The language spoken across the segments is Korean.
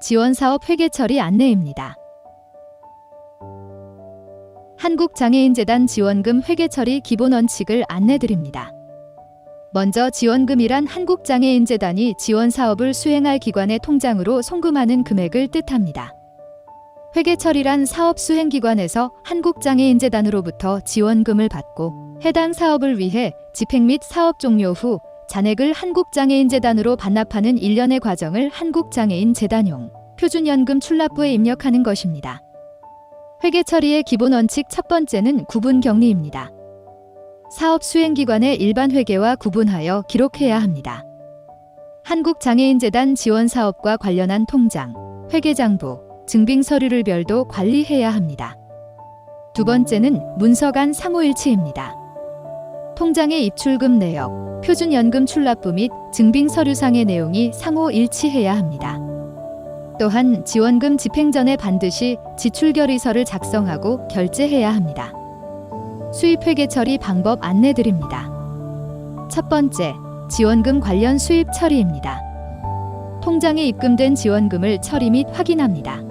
지원사업 회계 처리 안내입니다. 한국장애인재단 지원금 회계 처리 기본 원칙을 안내드립니다. 먼저 지원금이란 한국장애인재단이 지원사업을 수행할 기관의 통장으로 송금하는 금액을 뜻합니다. 회계 처리란 사업 수행기관에서 한국장애인재단으로부터 지원금을 받고 해당 사업을 위해 집행 및 사업 종료 후 잔액을 한국장애인재단으로 반납하는 일련의 과정을 한국장애인재단용 표준연금 출납부에 입력하는 것입니다. 회계 처리의 기본 원칙 첫 번째는 구분 격리입니다. 사업 수행기관의 일반 회계와 구분하여 기록해야 합니다. 한국장애인재단 지원사업과 관련한 통장, 회계장부, 증빙서류를 별도 관리해야 합니다. 두 번째는 문서 간 상호일치입니다. 통장의 입출금 내역, 표준연금 출납부 및 증빙서류상의 내용이 상호일치해야 합니다. 또한 지원금 집행 전에 반드시 지출결의서를 작성하고 결제해야 합니다. 수입회계 처리 방법 안내드립니다. 첫 번째, 지원금 관련 수입 처리입니다. 통장에 입금된 지원금을 처리 및 확인합니다.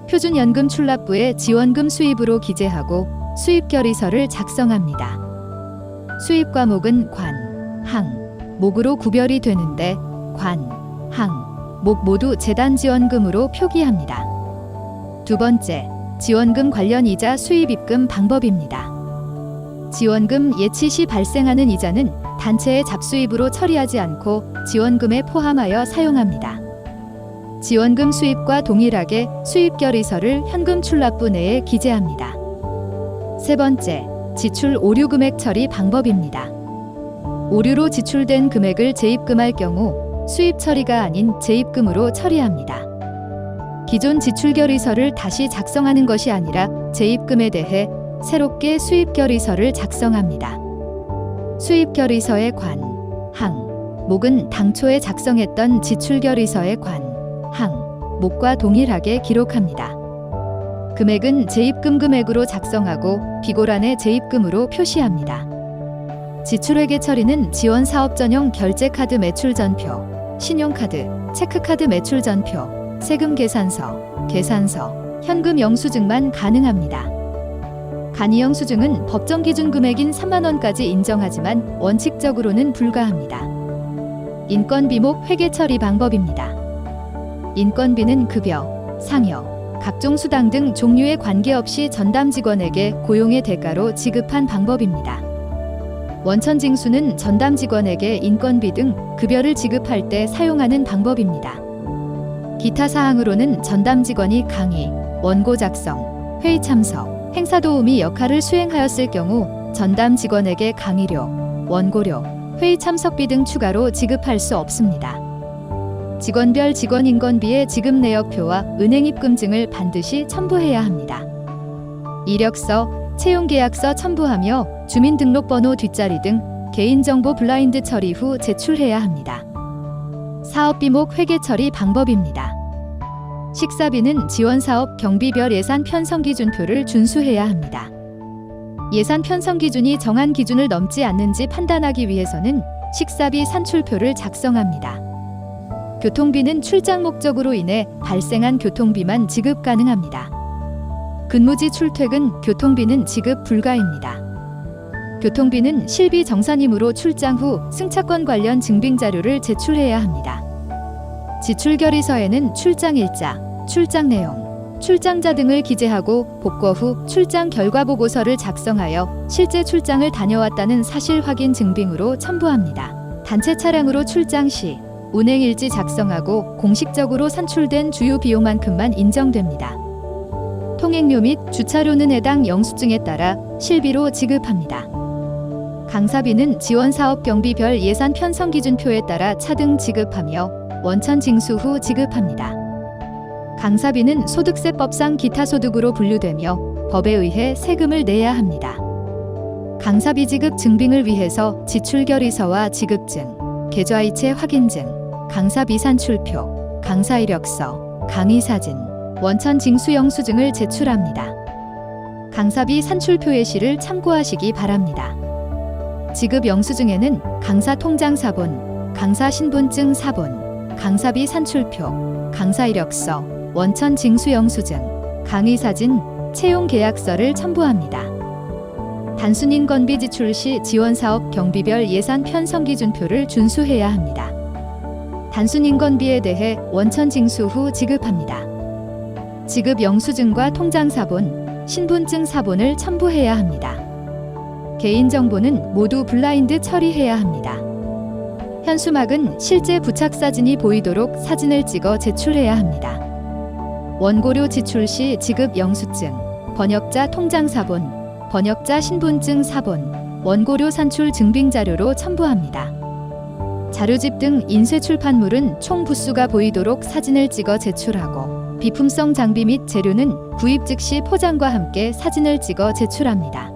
표준연금 출납부에 지원금 수입으로 기재하고 수입결의서를 작성합니다. 수입 과목은 관, 항, 목으로 구별이 되는데 관, 항, 목 모두 재단 지원금으로 표기합니다. 두 번째, 지원금 관련 이자 수입 입금 방법입니다. 지원금 예치 시 발생하는 이자는 단체의 잡수입으로 처리하지 않고 지원금에 포함하여 사용합니다. 지원금 수입과 동일하게 수입결의서를 현금 출납부 내에 기재합니다. 세 번째, 지출 오류 금액 처리 방법입니다. 오류로 지출된 금액을 재입금할 경우 수입 처리가 아닌 재입금으로 처리합니다. 기존 지출결의서를 다시 작성하는 것이 아니라 재입금에 대해 새롭게 수입결의서를 작성합니다. 수입결의서의 관, 항, 목은 당초에 작성했던 지출결의서의 관, 항, 목과 동일하게 기록합니다. 금액은 재입금 금액으로 작성하고 비고란에 재입금으로 표시합니다. 지출회계 처리는 지원사업 전용 결제카드 매출전표, 신용카드, 체크카드 매출전표, 세금계산서, 계산서, 현금 영수증만 가능합니다. 간이영수증은 법정 기준 금액인 3만 원까지 인정하지만 원칙적으로는 불가합니다. 인건비목 회계 처리 방법입니다. 인건비는 급여, 상여, 각종 수당 등 종류에 관계없이 전담 직원에게 고용의 대가로 지급한 방법입니다. 원천징수는 전담 직원에게 인건비 등 급여를 지급할 때 사용하는 방법입니다. 기타 사항으로는 전담 직원이 강의, 원고 작성, 회의 참석, 행사 도우미 역할을 수행하였을 경우 전담 직원에게 강의료, 원고료, 회의 참석비 등 추가로 지급할 수 없습니다. 직원별 직원 인건비의 지급 내역표와 은행 입금증을 반드시 첨부해야 합니다. 이력서, 채용계약서 첨부하며 주민등록번호 뒷자리 등 개인정보 블라인드 처리 후 제출해야 합니다. 사업비목 회계 처리 방법입니다. 식사비는 지원사업 경비별 예산 편성 기준표를 준수해야 합니다. 예산 편성 기준이 정한 기준을 넘지 않는지 판단하기 위해서는 식사비 산출표를 작성합니다. 교통비는 출장 목적으로 인해 발생한 교통비만 지급 가능합니다. 근무지 출퇴근, 교통비는 지급 불가입니다. 교통비는 실비 정산이므로 출장 후 승차권 관련 증빙 자료를 제출해야 합니다. 지출결의서에는 출장 일자, 출장 내용, 출장자 등을 기재하고 복구 후 출장 결과 보고서를 작성하여 실제 출장을 다녀왔다는 사실 확인 증빙으로 첨부합니다. 단체 차량으로 출장 시 운행일지 작성하고 공식적으로 산출된 주요 비용만큼만 인정됩니다. 통행료 및 주차료는 해당 영수증에 따라 실비로 지급합니다. 강사비는 지원사업 경비별 예산 편성 기준표에 따라 차등 지급하며 원천 징수 후 지급합니다. 강사비는 소득세법상 기타 소득으로 분류되며 법에 의해 세금을 내야 합니다. 강사비 지급 증빙을 위해서 지출결의서와 지급증, 계좌이체 확인증, 강사비 산출표, 강사 이력서, 강의사진, 원천 징수 영수증을 제출합니다. 강사비 산출표 예시를 참고하시기 바랍니다. 지급 영수증에는 강사 통장 사본, 강사 신분증 사본, 강사비 산출표, 강사 이력서, 원천 징수 영수증, 강의 사진, 채용 계약서를 첨부합니다. 단순 인건비 지출 시 지원사업 경비별 예산 편성 기준표를 준수해야 합니다. 단순 인건비에 대해 원천 징수 후 지급합니다. 지급 영수증과 통장 사본, 신분증 사본을 첨부해야 합니다. 개인정보는 모두 블라인드 처리해야 합니다. 현수막은 실제 부착 사진이 보이도록 사진을 찍어 제출해야 합니다. 원고료 지출 시 지급 영수증, 번역자 통장 사본, 번역자 신분증 사본, 원고료 산출 증빙 자료로 첨부합니다. 자료집 등 인쇄 출판물은 총 부수가 보이도록 사진을 찍어 제출하고 비품성 장비 및 재료는 구입 즉시 포장과 함께 사진을 찍어 제출합니다.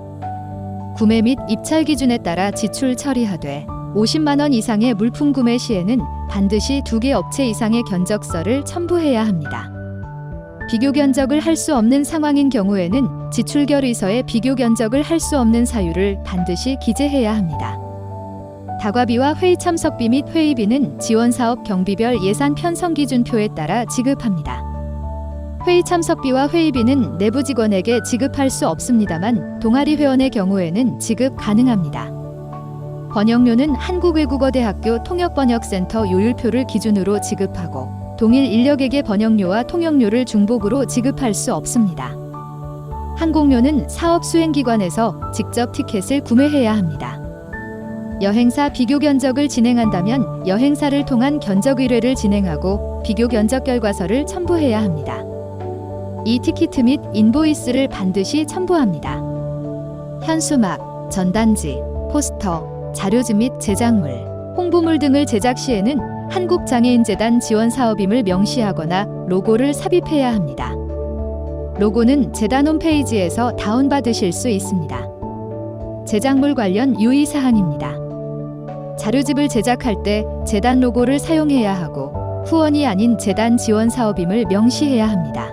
구매 및 입찰 기준에 따라 지출 처리하되 50만 원 이상의 물품 구매 시에는 반드시 2개 업체 이상의 견적서를 첨부해야 합니다. 비교 견적을 할 수 없는 상황인 경우에는 지출 결의서에 비교 견적을 할 수 없는 사유를 반드시 기재해야 합니다. 다과비와 회의 참석비 및 회의비는 지원사업 경비별 예산 편성 기준표에 따라 지급합니다. 회의 참석비와 회의비는 내부 직원에게 지급할 수 없습니다만 동아리 회원의 경우에는 지급 가능합니다. 번역료는 한국외국어대학교 통역번역센터 요율표를 기준으로 지급하고 동일 인력에게 번역료와 통역료를 중복으로 지급할 수 없습니다. 항공료는 사업 수행기관에서 직접 티켓을 구매해야 합니다. 여행사 비교 견적을 진행한다면 여행사를 통한 견적 의뢰를 진행하고 비교 견적 결과서를 첨부해야 합니다. 이 티키트 및 인보이스를 반드시 첨부합니다. 현수막, 전단지, 포스터, 자료집 및 제작물, 홍보물 등을 제작 시에는 한국장애인재단 지원 사업임을 명시하거나 로고를 삽입해야 합니다. 로고는 재단 홈페이지에서 다운받으실 수 있습니다. 제작물 관련 유의사항입니다. 자료집을 제작할 때 재단 로고를 사용해야 하고 후원이 아닌 재단 지원 사업임을 명시해야 합니다.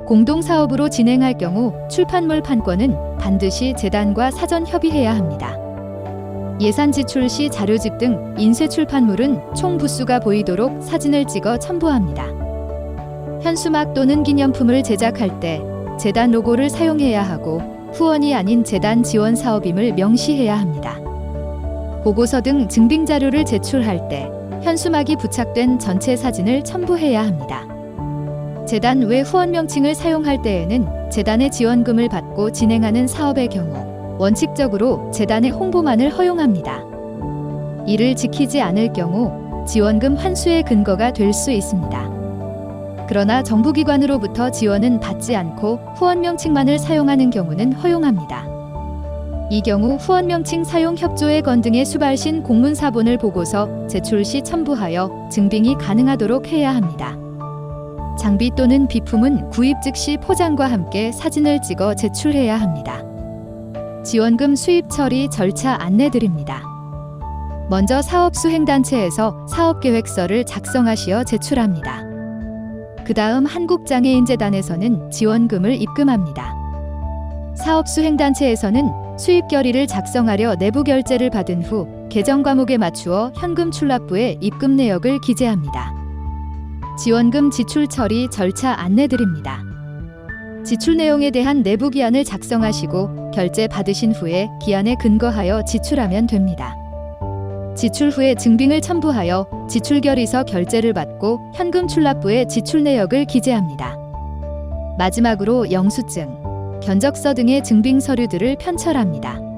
공동사업으로 진행할 경우 출판물 판권은 반드시 재단과 사전 협의해야 합니다. 예산 지출 시 자료집 등 인쇄 출판물은 총 부수가 보이도록 사진을 찍어 첨부합니다. 현수막 또는 기념품을 제작할 때 재단 로고를 사용해야 하고 후원이 아닌 재단 지원 사업임을 명시해야 합니다. 보고서 등 증빙 자료를 제출할 때 현수막이 부착된 전체 사진을 첨부해야 합니다. 재단 외 후원 명칭을 사용할 때에는 재단의 지원금을 받고 진행하는 사업의 경우 원칙적으로 재단의 홍보만을 허용합니다. 이를 지키지 않을 경우 지원금 환수의 근거가 될 수 있습니다. 그러나 정부기관으로부터 지원은 받지 않고 후원 명칭만을 사용하는 경우는 허용합니다. 이 경우 후원 명칭 사용 협조의 건등의 수발신 공문 사본을 보고서 제출 시 첨부하여 증빙이 가능하도록 해야 합니다. 장비 또는 비품은 구입 즉시 포장과 함께 사진을 찍어 제출해야 합니다. 지원금 수입 처리 절차 안내드립니다. 먼저 사업수행단체에서 사업계획서를 작성하시어 제출합니다. 그 다음 한국장애인재단에서는 지원금을 입금합니다. 사업수행단체에서는 수입 결의를 작성하려 내부 결제를 받은 후 계정 과목에 맞추어 현금 출납부에 입금 내역을 기재합니다. 지원금 지출 처리 절차 안내드립니다. 지출 내용에 대한 내부 기한을 작성하시고 결제 받으신 후에 기한에 근거하여 지출하면 됩니다. 지출 후에 증빙을 첨부하여 지출 결의서 결제를 받고 현금 출납부에 지출 내역을 기재합니다. 마지막으로 영수증, 견적서 등의 증빙 서류들을 편철합니다.